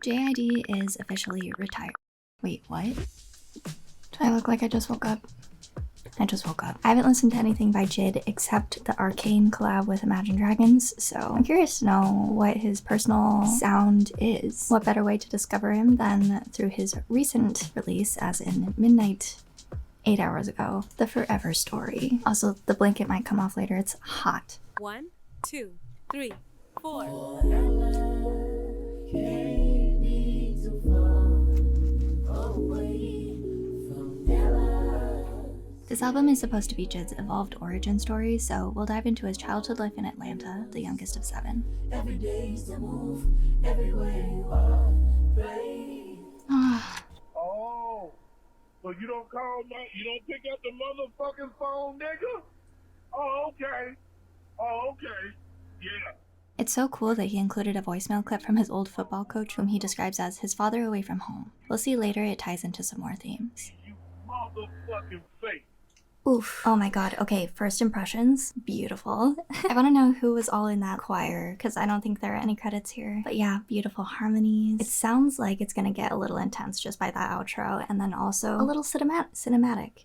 JID is officially retired. Wait, what? Do I look like I just woke up? I just woke up. I haven't listened to anything by JID except the Arcane collab with Imagine Dragons, so I'm curious to know what his personal sound is. What better way to discover him than through his recent release, as in Midnight 8 hours ago, The Forever Story. Also, the blanket might come off later, it's hot. 1, 2, 3, 4. This album is supposed to be JID's evolved origin story, so we'll dive into his childhood life in Atlanta, the youngest of 7. Every day is to move, everywhere you are, babe. Oh, so you don't you don't pick up the motherfucking phone, nigga? Oh, okay. Oh, okay. Yeah. It's so cool that he included a voicemail clip from his old football coach, whom he describes as his father away from home. We'll see later it ties into some more themes. You motherfucking fake. Oof. Oh my god. Okay, first impressions. Beautiful. I want to know who was all in that choir, because I don't think there are any credits here. But yeah, beautiful harmonies. It sounds like it's gonna get a little intense just by that outro, and then also a little cinematic.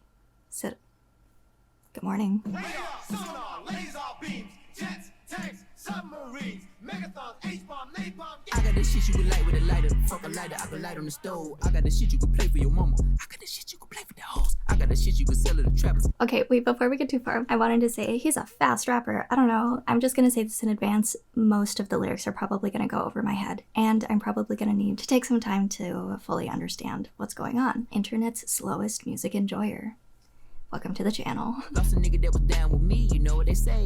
Good morning. Radar, sonar, laser beams, jets, tanks, submarines, megathons, H-bomb, napalm. I got the shit you could light with a lighter. Fuck a lighter, I could light on the stove. I got the shit you could play for your mama. I got the shit you could play for the hoes. I got the shit you could sell to the trappers. Okay, wait, before we get too far, I wanted to say he's a fast rapper. I don't know. I'm just gonna say this in advance. Most of the lyrics are probably gonna go over my head, and I'm probably gonna need to take some time to fully understand what's going on. Internet's slowest music enjoyer. Welcome to the channel. Lost a nigga that was down with me, you know what they say.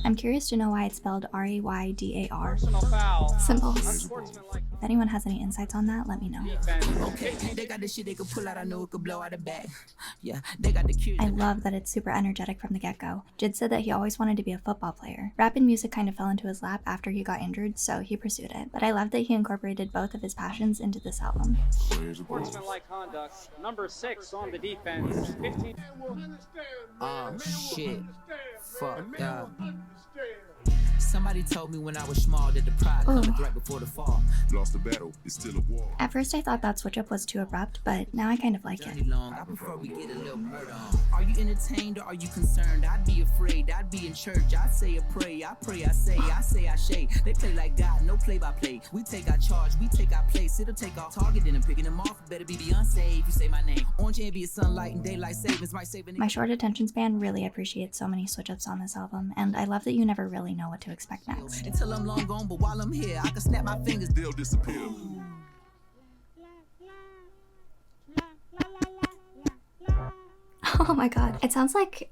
I'm curious to know why it's spelled R-A-Y-D-A-R. Personal foul. Symbols. Unsportsmanlike If anyone has any insights on that, let me know. defense. Okay, they got the shit they could pull out, I know it could blow out a bag. Yeah, they got the cure. I love that it's super energetic from the get-go. JID said that he always wanted to be a football player. Rap and music kind of fell into his lap after he got injured, so he pursued it. But I love that he incorporated both of his passions into this album. Sportsmanlike conduct. Number 6 on the defense. 15. Oh shit. Fuck yeah. Somebody told me when I was small that the pride cometh right before the fall. Lost the battle, it's still a war. At first I thought that switch up was too abrupt, but now I kind of like Journey it. long, I prefer we get a little murder on. Are you entertained or are you concerned? I'd be afraid, I'd be in church, I'd say a prayer, I pray, I say, I shade. They play like God, no play by play. We take our charge, we take our place. It'll take our target, then I'm picking them off. Better be Beyonce if you say my name. Orange and be a sunlight and daylight savings might save a My short attention span really appreciates so many switch-ups on this album, and I love that you never really know what to expect next. until I'm long gone, but while I'm here, I can snap my fingers. They'll disappear. Oh my god. It sounds like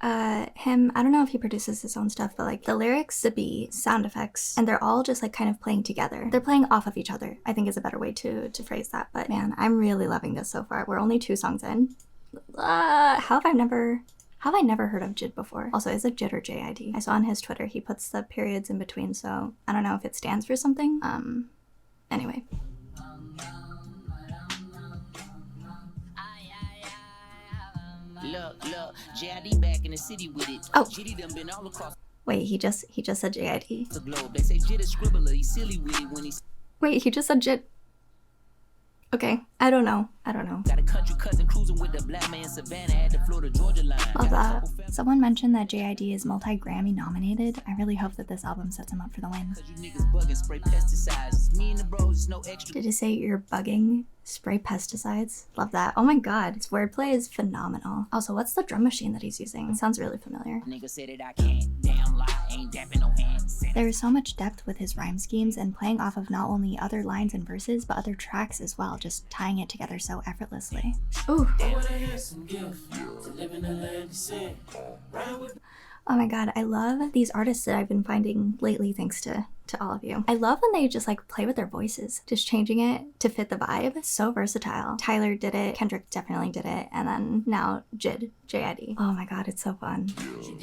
him, I don't know if he produces his own stuff, but like the lyrics, the beat, sound effects, and they're all just like kind of playing together. They're playing off of each other, I think is a better way to phrase that. But man, I'm really loving this so far. We're only 2 songs in. How have I never heard of JID before? Also, is it JID or JID? I saw on his Twitter he puts the periods in between, so I don't know if it stands for something. Anyway. Look, JID back in the city with it. Oh. JID done been all across Wait, he just said JID. the globe. They say JID a scribbler, he's silly with it when he's Wait, he just said JID. Okay, I don't know. got a country cousin cruising with the black man Savannah at the Florida-Georgia line. Love that. Someone mentioned that JID is multi-Grammy nominated. I really hope that this album sets him up for the win. Cause you niggas bugging, spray pesticides. Me and the bros, no extra. Did it say you're bugging? Spray pesticides? Love that. Oh my god, his wordplay is phenomenal. Also, what's the drum machine that he's using? It sounds really familiar. Nigga said that I can't. Damn lie, ain't dapping no hands. There is so much depth with his rhyme schemes and playing off of not only other lines and verses, but other tracks as well, just tying it together so effortlessly. Ooh. Oh my god, I love these artists that I've been finding lately thanks to all of you. I love when they just like play with their voices, just changing it to fit the vibe. So versatile. Tyler did it, Kendrick definitely did it, and then now JID. Oh my god, it's so fun. Ooh.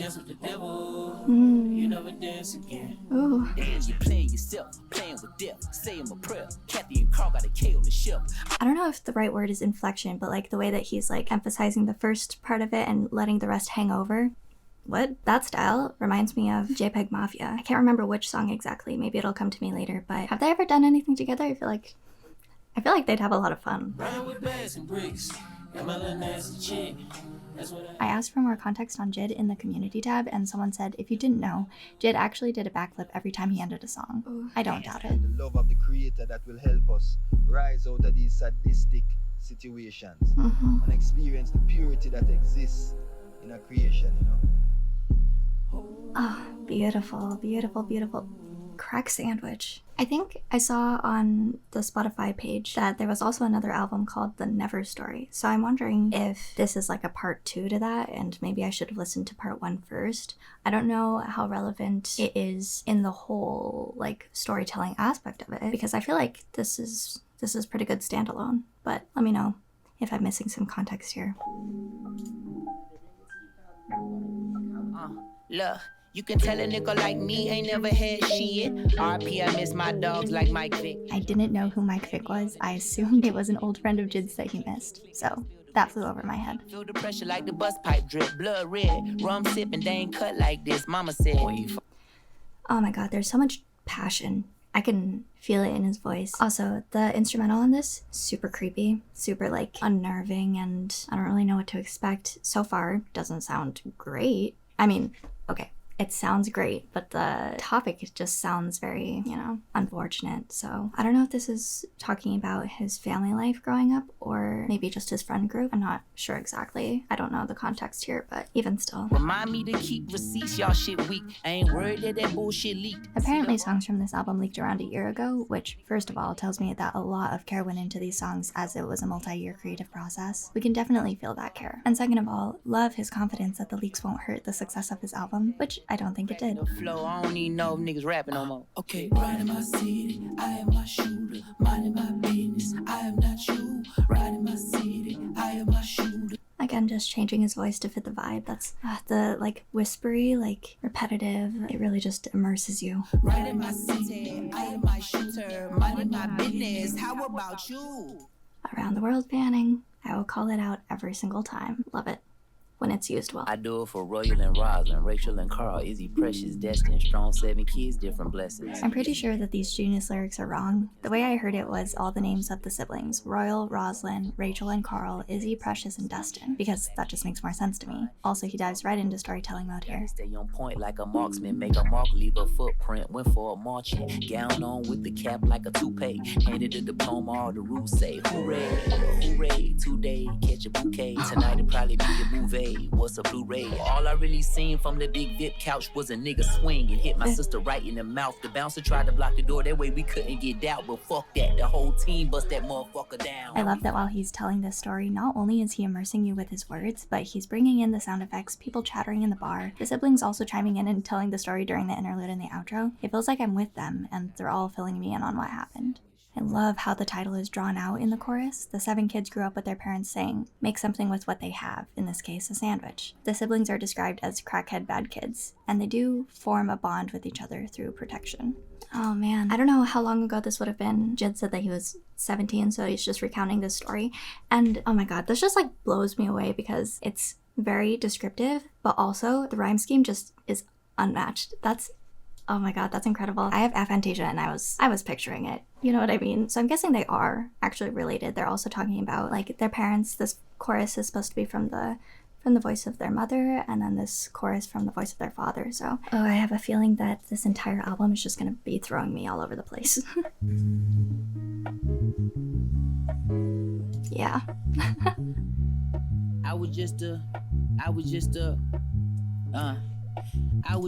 Damn, you playing yourself, playing with death. Saying my prayer. Kathy and Carl gotta KO the ship. I don't know if the right word is inflection, but like the way that he's like emphasizing the first part of it and letting the rest hang over. what? That style reminds me of JPEG Mafia. I can't remember which song exactly. Maybe it'll come to me later, but have they ever done anything together? I feel like they'd have a lot of fun. I asked for more context on Jid in the community tab, and someone said, if you didn't know, Jid actually did a backflip every time he ended a song. Ooh. I don't doubt it. The love of the creator that will help us rise out of these sadistic situations and experience the purity that exists in a creation, you know? Oh, beautiful, beautiful, beautiful. Crack sandwich. I think I saw on the Spotify page that there was also another album called The Never Story. So I'm wondering if this is like a part 2 to that, and maybe I should have listened to part 1 first. I don't know how relevant it is in the whole like storytelling aspect of it, because I feel like this is pretty good standalone. But let me know if I'm missing some context here. Look, you can tell a nigga like me ain't never had shit. RP, I miss my dogs like Mike Vick. I didn't know who Mike Vick was. I assumed it was an old friend of Jid's that he missed. So that flew over my head. Feel the pressure like the bus pipe drip, blood red. Rum sipping, they ain't cut like this. Mama said. Oh my god, there's so much passion. I can feel it in his voice. Also, the instrumental on this, super creepy, super like unnerving, and I don't really know what to expect. So far, doesn't sound great. I mean, okay, it sounds great, but the topic just sounds very, unfortunate. So I don't know if this is talking about his family life growing up or maybe just his friend group. I'm not sure exactly. I don't know the context here, but even still. Remind me to keep receipts, y'all shit weak. I ain't worried that bullshit leaked. Apparently songs from this album leaked around a year ago, which first of all tells me that a lot of care went into these songs as it was a multi-year creative process. We can definitely feel that care. And second of all, love his confidence that the leaks won't hurt the success of his album, which I don't think it did. The flow, I don't even know if niggas rapping no more. Okay, riding my city, I am my shooter. Minding my business, I am not you. Riding my city, I am my shooter. Again, just changing his voice to fit the vibe. That's the like whispery, like repetitive. It really just immerses you. Riding my city, I am my shooter. Minding my business, how about you? Around the world panning. I will call it out every single time. Love it. When it's used well. I do it for Royal and Roslyn, Rachel and Carl, Izzy, Precious, Destin, Strong, 7 kids, different blessings. I'm pretty sure that these Genius lyrics are wrong. The way I heard it was all the names of the siblings: Royal, Roslyn, Rachel and Carl, Izzy, Precious, and Destin, because that just makes more sense to me. Also, he dives right into storytelling mode here. Stay on point like a marksman, make a mark, leave a footprint, went for a marching, gown on with the cap like a toupee, handed a diploma, all the rules say, hooray, hooray, today, catch a bouquet, tonight it'll probably be a movie. What's a Blu-ray? All I really seen from the big VIP couch was a nigga swing and hit my sister right in the mouth. The bouncer tried to block the door, that way we couldn't get out, but fuck that, the whole team bust that motherfucker down. I love that while he's telling this story, not only is he immersing you with his words, but he's bringing in the sound effects, people chattering in the bar, the siblings also chiming in and telling the story during the interlude and the outro. It feels like I'm with them, and they're all filling me in on what happened. I love how the title is drawn out in the chorus. The 7 kids grew up with their parents saying, make something with what they have, in this case, a sandwich. The siblings are described as crackhead bad kids, and they do form a bond with each other through protection. Oh man, I don't know how long ago this would have been. Jid said that he was 17, so he's just recounting this story. And oh my god, this just like blows me away because it's very descriptive, but also the rhyme scheme just is unmatched. Oh my god, that's incredible. I have aphantasia and I was picturing it. You know what I mean? So I'm guessing they are actually related. They're also talking about like their parents. This chorus is supposed to be from the voice of their mother, and then this chorus from the voice of their father. So, I have a feeling that this entire album is just gonna be throwing me all over the place. Yeah.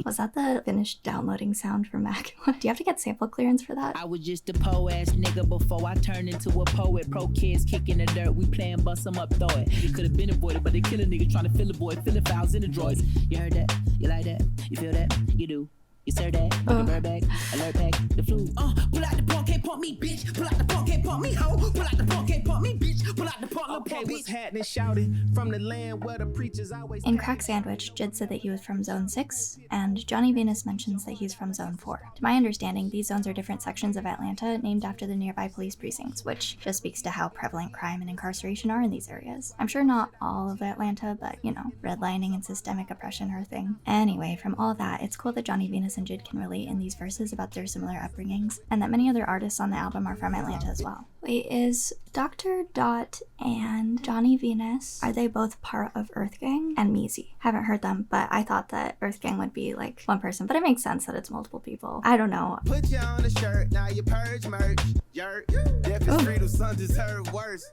Was that the finished downloading sound from Mac? Do you have to get sample clearance for that? I was just a po-ass nigga before I turned into a poet. Pro kids kicking the dirt, we playing bust 'em up, throw it. It could have been avoided, but they kill a nigga trying to fill a void, filling files in the drawers. You heard that? You like that? You feel that? You do. You serve that? Like a bird bag, alert pack, the flu. Pull out the punk, can't pump me, bitch. Pull out the punk, can't pump me, hoe. Pull out the punk, can't pump me, bitch. Pull out the punk, Okay, what's happening? Shouted from the land where the preachers always. In Crack Sandwich, Jid said that he was from Zone 6, and Johnny Venus mentions that he's from Zone 4. To my understanding, these zones are different sections of Atlanta named after the nearby police precincts, which just speaks to how prevalent crime and incarceration are in these areas. I'm sure not all of Atlanta, but you know, redlining and systemic oppression are a thing. Anyway, from all that, it's cool that Johnny Venus and Jid can relate in these verses about their similar upbringings, and that many other artists on the album are from Atlanta as well. Wait, is Dr. Dot and Johnny Venus, are they both part of Earth Gang? And Meezy. Haven't heard them, but I thought that Earth Gang would be like one person, but it makes sense that it's multiple people. I don't know. Put you on a shirt, now you purge merch. Yerk. Death is freedom, some deserve worse.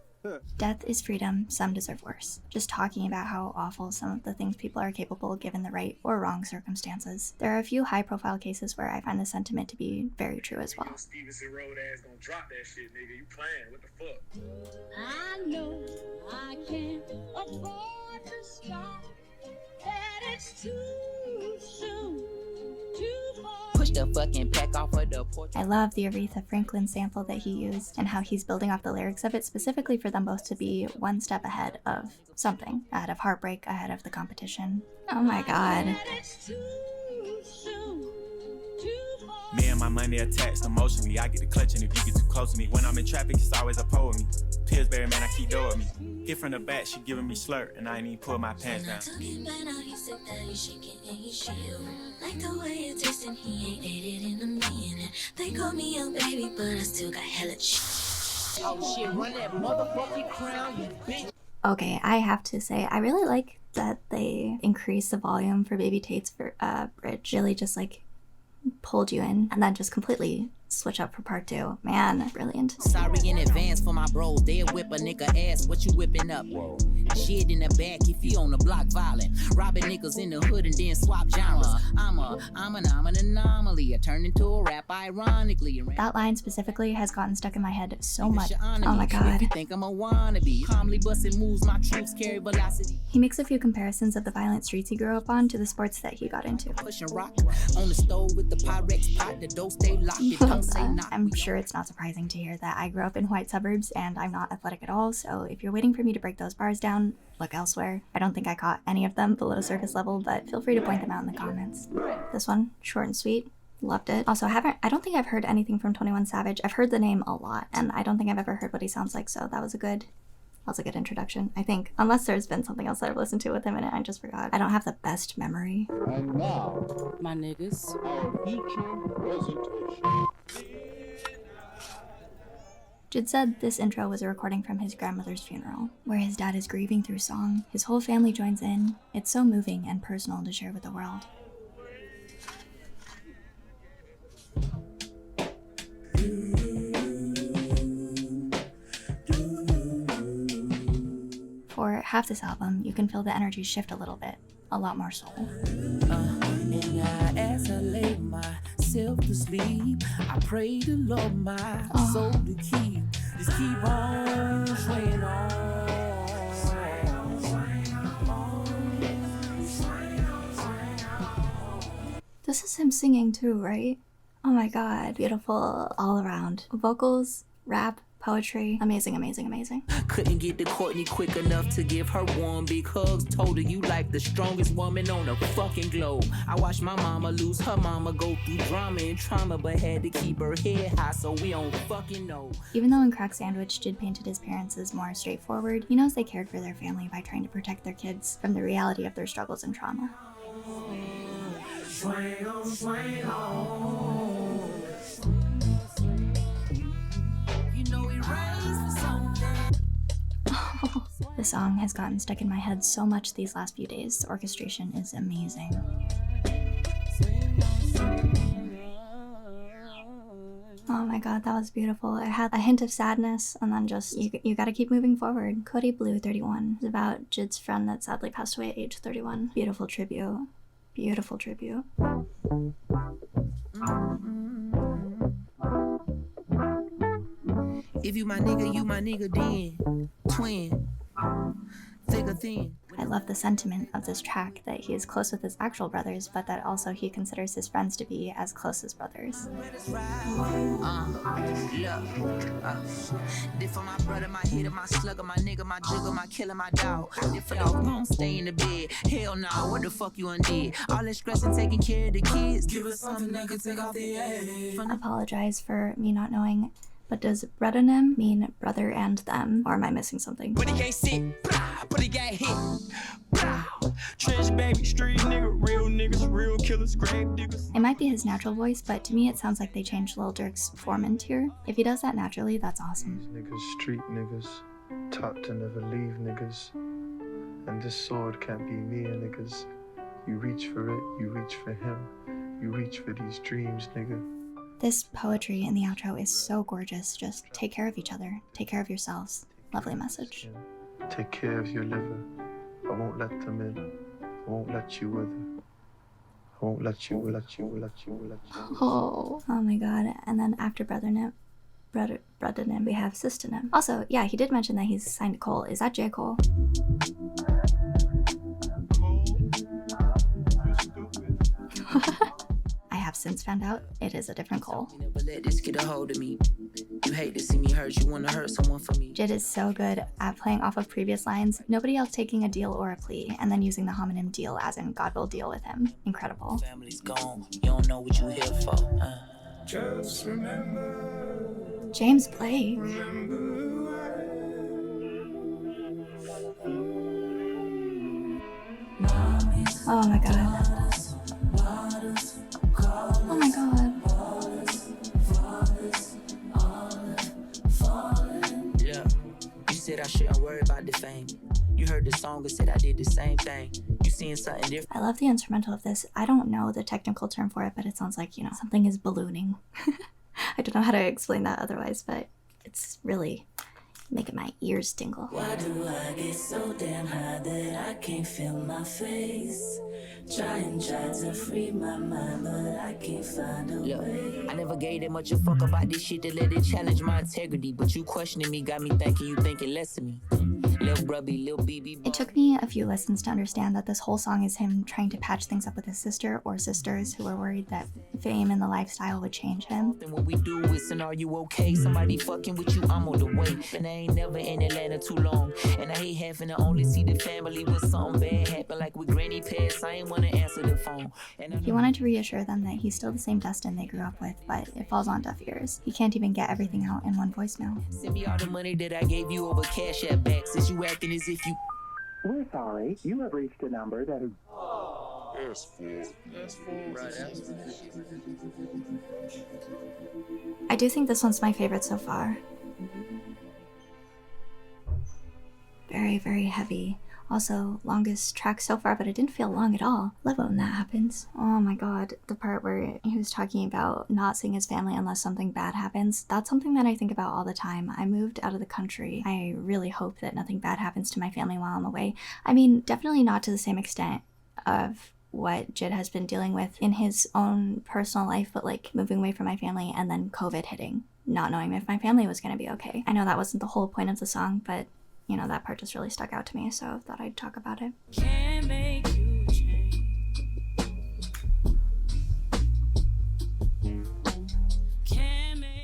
Death is freedom, some deserve worse. Just talking about how awful some of the things people are capable given the right or wrong circumstances. There are a few high-profile cases where I find the sentiment to be very true as well. Stevenson Road ass gonna drop that shit, nigga. You playing? What the fuck? I know I can't afford to stop. That it's too soon, too far. Push the fucking pack off of the porch. I love the Aretha Franklin sample that he used and how he's building off the lyrics of it specifically for them both to be one step ahead of something, ahead of heartbreak, ahead of the competition. Oh my god. That it's too soon, too far. Me and my money attached emotionally. I get the clutching if you get too close to me. When I'm in traffic, it's always a pole with me. Pillsbury, man, I keep doing with me. Hit from the back, she giving me slurp, and I ain't even pull my pants down. Like the way it tastes and he ain't ate it in a minute. They call me a baby, but I still got hella shit. Oh shit, run that motherfucking crown, you bitch. Okay, I have to say, I really like that they increased the volume for Baby Tate's bridge. Really just like pulled you in and then just completely switch up for part 2. Man, brilliant. Sorry in advance for my bros. They'll whip a nigga ass. What you whipping up? Shit in the back if you on the block violent. Robbing niggas in the hood and then swap genre. I'm an anomaly. I turned into a rap ironically. That line specifically has gotten stuck in my head so much. Your Oh honor my me. god. If you think I'm a wannabe, calmly busting moves, my troops carry velocity. He makes a few comparisons of the violent streets he grew up on to the sports that he got into. Pushing rock on the stove with the Pyrex pot. The door stay locked. It don't say knock. I'm sure it's not surprising to hear that I grew up in white suburbs and I'm not athletic at all, so if you're waiting for me to break those bars down, look elsewhere. I don't think I caught any of them below surface level, but feel free to point them out in the comments. This one, short and sweet. Loved it. Also, I don't think I've heard anything from 21 Savage. I've heard the name a lot, and I don't think I've ever heard what he sounds like, so that was a good introduction, I think. Unless there's been something else that I've listened to with him in it, I just forgot. I don't have the best memory. And now, My niggas. our feature presentation. Jid said this intro was a recording from his grandmother's funeral, where his dad is grieving through song. His whole family joins in. It's so moving and personal to share with the world. For half this album, you can feel the energy shift a little bit. A lot more soul. And as I lay myself to sleep, I pray to Lord my soul to just keep on swaying on. This is him singing too, right? Oh my god, beautiful all around. Vocals, rap, poetry, amazing, amazing, amazing. Couldn't get to Courtney quick enough to give her warm big hugs. Told her you like the strongest woman on the fucking globe. I watched my mama lose her mama, go through drama and trauma, but had to keep her head high so we don't fucking know. Even though in Crack Sandwich, Jid painted his parents as more straightforward, he knows they cared for their family by trying to protect their kids from the reality of their struggles and trauma. Swing on, swing on. You know he raised something. The song has gotten stuck in my head so much these last few days. The orchestration is amazing. Oh my god, that was beautiful. It had a hint of sadness, and then just, you gotta keep moving forward. Cody Blue, 31. It's about Jid's friend that sadly passed away at age 31. Beautiful tribute. Beautiful tribute. If you my nigga then. Twin. Figure thin. I love the sentiment of this track that he is close with his actual brothers, but that also he considers his friends to be as close as brothers. Did for my brother, my hitter, my slugger, my nigga, my jigger, my killer, my dog. Did for dog, gon' stay in the bed. Hell nah, what the fuck you undid? All that stress and taking care of the kids. Give us something that can take off the edge. Apologize for me not knowing, but does Bredonym mean brother and them? Or am I missing something? But he can't sit, but he got hit. Trench baby, street nigga, real niggas, real killers, grave diggers. It might be his natural voice, but to me it sounds like they changed Lil Durk's formant here. If he does that naturally, that's awesome. These niggas, street niggas, taught to never leave niggas. And this sword can't be mere niggas. You reach for it, you reach for him. You reach for these dreams, nigga. This poetry in the outro is so gorgeous. Just take care of each other. Take care of yourselves. Lovely message. Take care of your liver. I won't let them in. I won't let you wither. I won't let you. Oh my god. And then after Bredonym, we have Systonym. Also, yeah, he did mention that he's signed to Cole. Is that J. Cole? I have since found out it is a different Cole. Never let this get a hold of me. You hate to see me hurt, you wanna hurt someone for me. Jid is so good at playing off of previous lines, nobody else taking a deal or a plea, and then using the homonym deal as in God will deal with him. Incredible. Family's gone, you don't know what you here for. Just remember. James Blake. Oh my god. Oh my god. Yeah, you said I shouldn't worry about the fame. You heard the song and said I did the same thing. You seeing something different? I love the instrumental of this. I don't know the technical term for it, but it sounds like, you know, something is ballooning. I don't know how to explain that otherwise, but it's really making my ears tingle. Why do I get so damn high that I can't feel my face? Trying to free my mind, but I can't find a way. I never gave that much a fuck about this shit to let it challenge my integrity. But you questioning me got me thinking you thinking less of me. Lil Brubby, Lil BB. It took me a few listens to understand that this whole song is him trying to patch things up with his sister or sisters who were worried that fame and the lifestyle would change him. Then what we do is, and are you okay? Somebody fucking with you, I'm on the way. And I ain't never in Atlanta too long. And I hate having to only see the family when something bad happen, like with Granny passed. I ain't wanna answer the phone. He wanted to reassure them that he's still the same Dustin they grew up with, but it falls on deaf ears. He can't even get everything out in one voicemail. Send me all the money that I gave you over Cash App back, since you acting as if you. We're sorry. You have reached a number that is. I do think this one's my favorite so far. Very, very heavy. Also, longest track so far, but it didn't feel long at all. Love when that happens. Oh my god, the part where he was talking about not seeing his family unless something bad happens. That's something that I think about all the time. I moved out of the country. I really hope that nothing bad happens to my family while I'm away. I mean, definitely not to the same extent of what Jid has been dealing with in his own personal life, but like moving away from my family and then COVID hitting, not knowing if my family was gonna be okay. I know that wasn't the whole point of the song, but you know, that part just really stuck out to me, so I thought I'd talk about it. Can't make you change.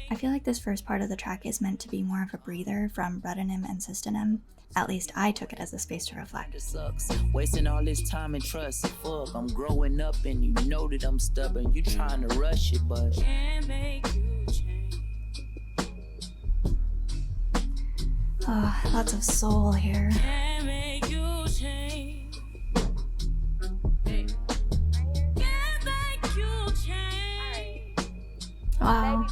I feel like this first part of the track is meant to be more of a breather from Bredonym and Systonym. At least I took it as a space to reflect. It sucks, wasting all this time and trust. Fuck, I'm growing up and you know that I'm stubborn. You trying to rush it, but Can't make you change. Oh, lots of soul here. Can't make you change. Can't make you change. Wow.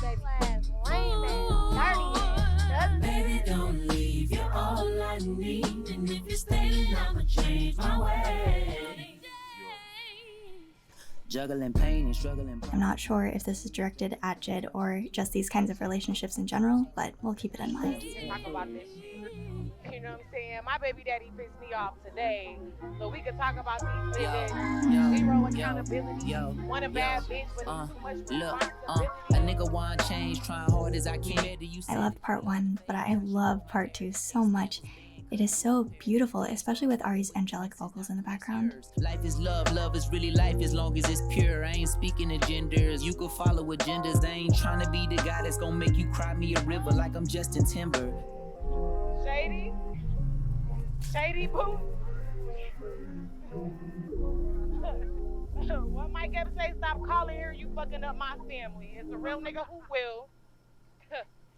Baby, don't leave. You're all I need. And if you stay, then I'ma change my way. juggling pain and struggling. I'm not sure if this is directed at Jid or just these kinds of relationships in general, but we'll keep it in mind. Talk about this shit. You know what I'm saying? My baby daddy pissed me off today, so we could talk about these niggas. Zero accountability. Want a bad bitch, but too much responsibility. A nigga want change, trying hard as I can. I loved part 1, but I love part 2 so much. It is so beautiful, especially with Ari's angelic vocals in the background. Life is love, love is really life as long as it's pure. I ain't speaking of genders, you could follow agendas. I ain't trying to be the guy that's gonna make you cry me a river like I'm Justin Timber. Shady? Shady boo? What Mike ever say? Stop calling here, you fucking up my family. It's a real nigga who will.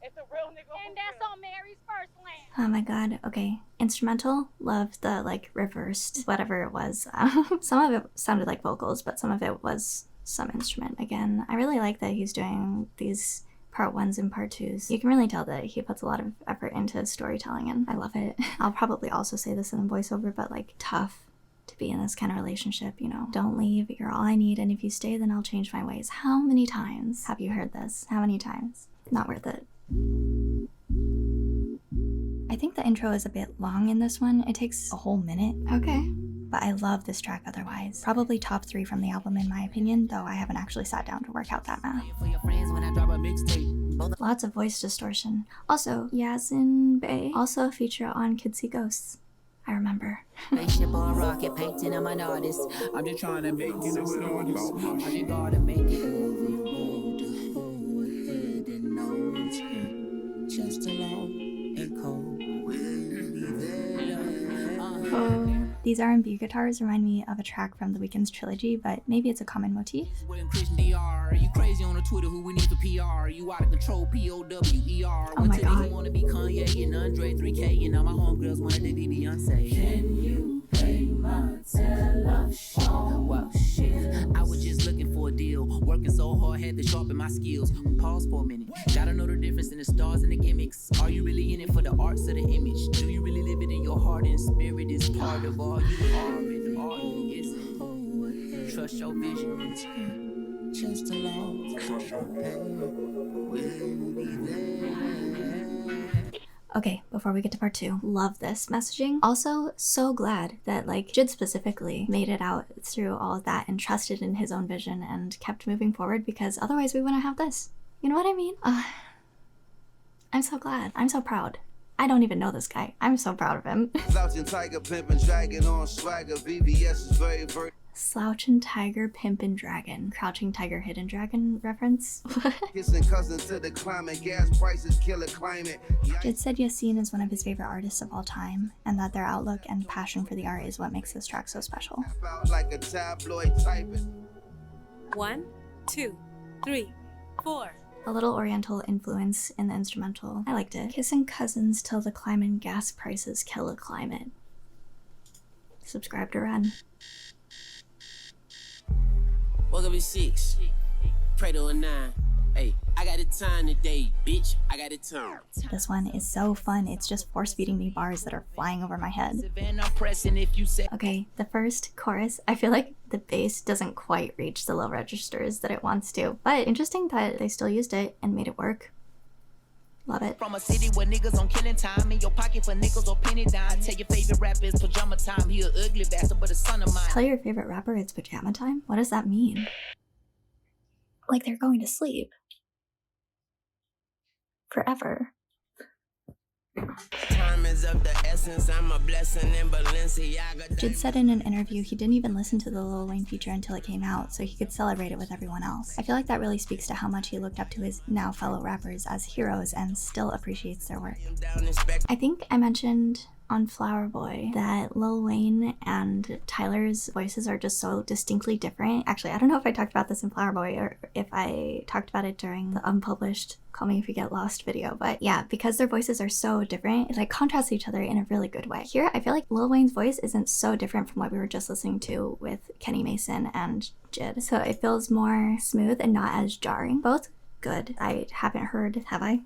It's a real nigga who And that's will. on Mary's first land. Oh my god, okay. Instrumental, loved the like reversed whatever it was. Some of it sounded like vocals, but some of it was some instrument. Again, I really like that he's doing these part 1s and part 2s. You can really tell that he puts a lot of effort into storytelling and I love it. I'll probably also say this in the voiceover, but like tough to be in this kind of relationship, you know. Don't leave, you're all I need, and if you stay then I'll change my ways. How many times have you heard this? How many times? Not worth it. I think the intro is a bit long in this one. It takes a whole minute. Okay. But I love this track otherwise. Probably top 3 from the album in my opinion, though I haven't actually sat down to work out that math. Lots of voice distortion. Also, Yasin Bey, also a feature on Kids See Ghosts. I remember. Spaceship or rocket painting, I'm an artist. I'm just trying to make it. I just gotta make it. Just alone and cold. These R&B guitars remind me of a track from The Weeknd's trilogy, but maybe it's a common motif. Christian DR, you crazy on the Twitter who we need for PR? You out of control, POWER. Oh my god. Wanna be Kanye and Andre 3K, and all my homegirls wanted to be Beyonce. Can you pay my telephone? Well, shit, I was just looking for a deal. Working so hard, had to sharpen my skills. Pause for a minute. Gotta know the difference in the stars and the gimmicks. Are you really in it for the arts of the image? Do you really live it in your heart and spirit is part of all you are and all you isn't? Trust your vision. Just alone. We'll be there. Okay, before we get to part 2, love this messaging. Also, so glad that like Jid specifically made it out through all of that and trusted in his own vision and kept moving forward, because otherwise we wouldn't have this. You know what I mean? I'm so glad. I'm so proud. I don't even know this guy. I'm so proud of him. Slouching tiger, pimpin', dragon on swagger. VVS is very, very. Slouchin' Tiger, Pimpin' Dragon. Crouching Tiger, Hidden Dragon reference? Kissing cousins to the climate. Gas prices kill a climate. Jid said Yasin is one of his favorite artists of all time, and that their outlook and passion for the art is what makes this track so special. Like a tabloid typist. 1, 2, 3, 4. A little oriental influence in the instrumental. I liked it. Kissing cousins till the climate, gas prices kill a climate. Subscribe to Ren. Woke up at 6, pray to a 9. Hey, I got the time today, bitch. I got the time. This one is so fun. It's just force feeding me bars that are flying over my head. Okay, the first chorus, I feel like the bass doesn't quite reach the low registers that it wants to, but interesting that they still used it and made it work. Love it. From a city where niggas on killing time, in your pocket for nickels or penny dime. Tell your favorite rapper it's pajama time. He a ugly bastard, but a son of mine. Tell your favorite rapper it's pajama time? What does that mean? Like they're going to sleep. Forever. Time is of the essence. I'm a blessing in Balenciaga. Jid said in an interview he didn't even listen to the Lil Wayne feature until it came out, so he could celebrate it with everyone else. I feel like that really speaks to how much he looked up to his now fellow rappers as heroes and still appreciates their work. I think I mentioned on Flower Boy that Lil Wayne and Tyler's voices are just so distinctly different. Actually, I don't know if I talked about this in Flower Boy or if I talked about it during the unpublished Call Me If You Get Lost video, but yeah, because their voices are so different, it like contrasts each other in a really good way. Here, I feel like Lil Wayne's voice isn't so different from what we were just listening to with Kenny Mason and Jid, so it feels more smooth and not as jarring. Both good. I haven't heard, have I?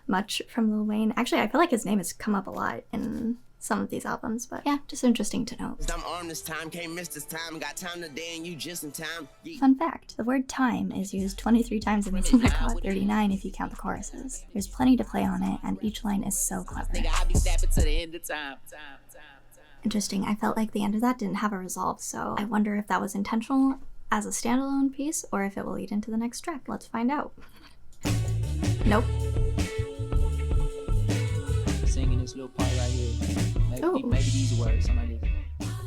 Much from Lil Wayne. Actually, I feel like his name has come up a lot in some of these albums, but yeah, just interesting to note. I'm armed this time, can't miss this time. Got time today and you just in time. Fun fact, the word time is used 23 times in the song, 39 if you count the choruses. There's plenty to play on it, and each line is so clever. Interesting, I felt like the end of that didn't have a resolve, so I wonder if that was intentional as a standalone piece, or if it will lead into the next track. Let's find out. Nope. Singing this little part right here. Maybe these words, something like this.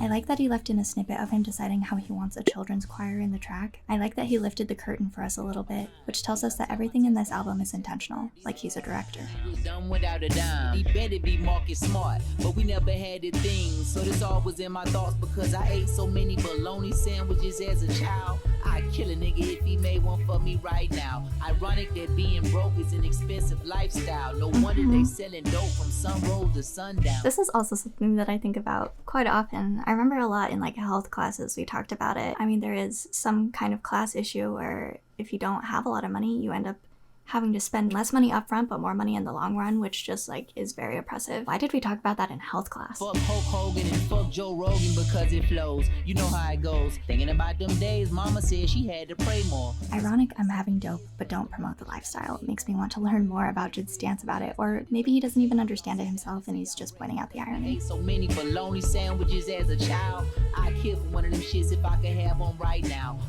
I like that he left in a snippet of him deciding how he wants a children's choir in the track. I like that he lifted the curtain for us a little bit, which tells us that everything in this album is intentional, like he's a director. Dumb without a dime. He better be market smart, but we never had the thing. So this all was in my thoughts because I ate so many bologna sandwiches as a child. I'd kill a nigga if he made one for me right now. Ironic that being broke is an expensive lifestyle. No wonder they selling dope from sunroll to sundown. This is also something that I think about quite often. I remember a lot in like health classes we talked about it. I mean, there is some kind of class issue where if you don't have a lot of money, you end up having to spend less money up front but more money in the long run, which just like is very oppressive. Why did we talk about that in health class? Fuck Hulk Hogan and fuck Joe Rogan because it flows. You know how it goes. Thinking about them days, mama said she had to pray more. Ironic I'm having dope but don't promote the lifestyle. It makes me want to learn more about Jid's stance about it, or maybe he doesn't even understand it himself and he's just pointing out the irony. I ate so many bologna sandwiches as a child. I'd kill for one of them shits if I could have one right now.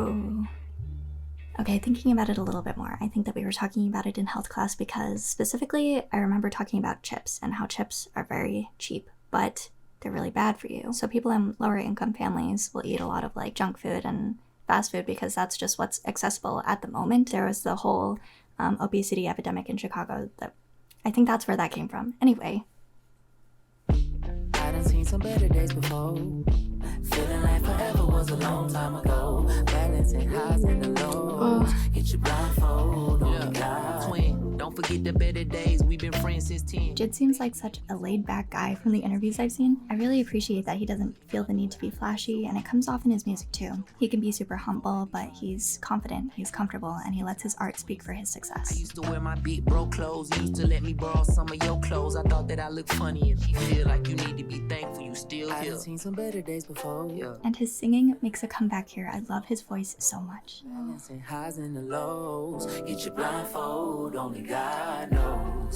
Ooh. Okay, thinking about it a little bit more, I think that we were talking about it in health class because specifically I remember talking about chips and how chips are very cheap, but they're really bad for you. So people in lower income families will eat a lot of like junk food and fast food because that's just what's accessible at the moment. There was the whole obesity epidemic in Chicago. That I think that's where that came from. Anyway. I done seen some better days before. Feeling like forever was a long time ago. Balancing highs and the lows. Get your blindfold on the guy. Twin, don't forget the better days. We've been friends since 10. Jid seems like such a laid-back guy from the interviews I've seen. I really appreciate that he doesn't feel the need to be flashy, and it comes off in his music too. He can be super humble, but he's confident, he's comfortable, and he lets his art speak for his success. I used to wear my big bro clothes. You used to let me borrow some of your clothes. I thought that I looked funny. If you feel like you need to be thankful, you still I here. done seen some better days before. Yeah. And his singing makes a comeback here. I love his voice so much. Balancing highs and the lows. Get your blindfold, only God knows.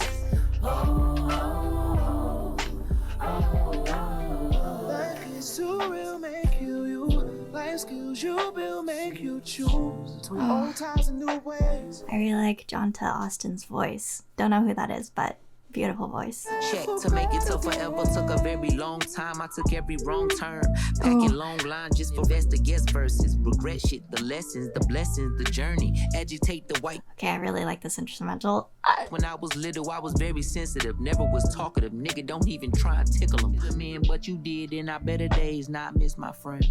Life is too real, make you. Life skills you build, make you choose. Between old times and new ways. I really like Jonta Austin's voice. Don't know who that is, but beautiful voice. Check to make it to forever took a very long time. I took every wrong turn. Packing long lines just for best to guess verses. Regret shit, the lessons, the blessings, the journey. Agitate the white. Okay, I really like this instrumental. When I was little, I was very sensitive. Never was talkative. Nigga, don't even try and tickle him. Man, but you did in our better days. Not miss my friend.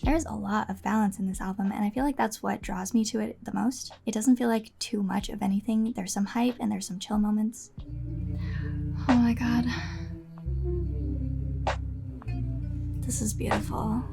There's a lot of balance in this album, and I feel like that's what draws me to it the most. It doesn't feel like too much of anything. There's some hype and there's some chill moments. Oh my god. This is beautiful.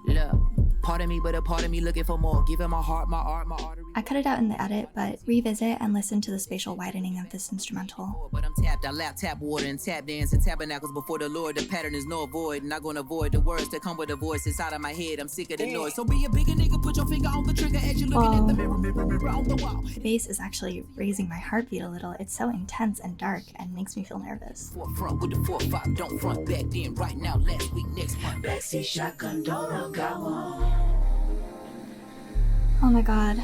Look, part of me, but a part of me looking for more. Giving my heart, my art, my artery. I cut it out in the edit, but revisit and listen to the spatial widening of this instrumental. But I'm tapped, I lap tap water and tap dance and tabernacles before the Lord. The pattern is no avoid, not gonna avoid the words that come with a voice inside of my head. I'm sick of the noise. So be a bigger nigga, put your finger on the trigger as you're looking at the mirror on the wall. The bass is actually raising my heartbeat a little. It's so intense and dark and makes me feel nervous. Forefront with the 4-5, don't front back then. Right now, last week, next month. Backseat shotgun, don't got one. Oh my god.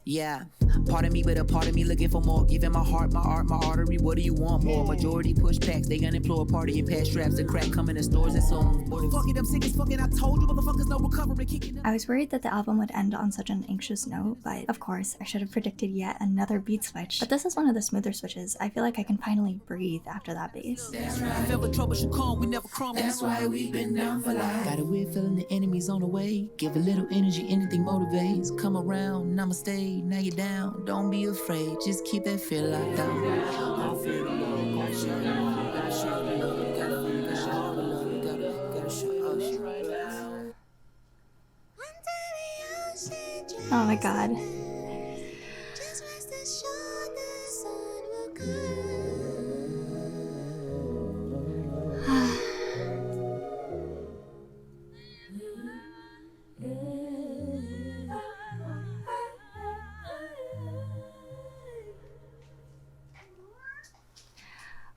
Yeah, part of me, but a part of me looking for more. Giving my heart, my art, my artery. What do you want more? Majority push packs, they unemployed party and pass straps and crack coming in stores and soon. Fuck it, I'm sick as fucking. I told you, motherfuckers, no recovery. Kicking up. I was worried that the album would end on such an anxious note, but of course, I should have predicted yet another beat switch. But this is one of the smoother switches. I feel like I can finally breathe after that bass. That's right. If ever trouble should come, we never crumble. That's why we've been down for life. Got a weird feeling the enemy's on the way. Give a little energy, anything motivates. Come around, namaste. Now you're down, don't be afraid. Just keep that feel locked down. Oh my god.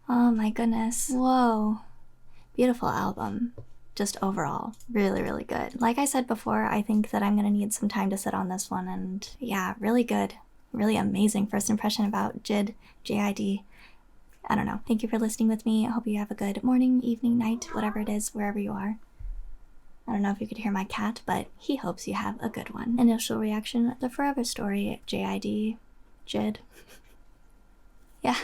Oh my goodness. Whoa. Beautiful album. Just overall, really, really good. Like I said before, I think that I'm gonna need some time to sit on this one, and yeah, really good. Really amazing first impression about JID, J-I-D. I don't know. Thank you for listening with me. I hope you have a good morning, evening, night, whatever it is, wherever you are. I don't know if you could hear my cat, but he hopes you have a good one. Initial reaction, The Forever Story, J-I-D, JID. Yeah,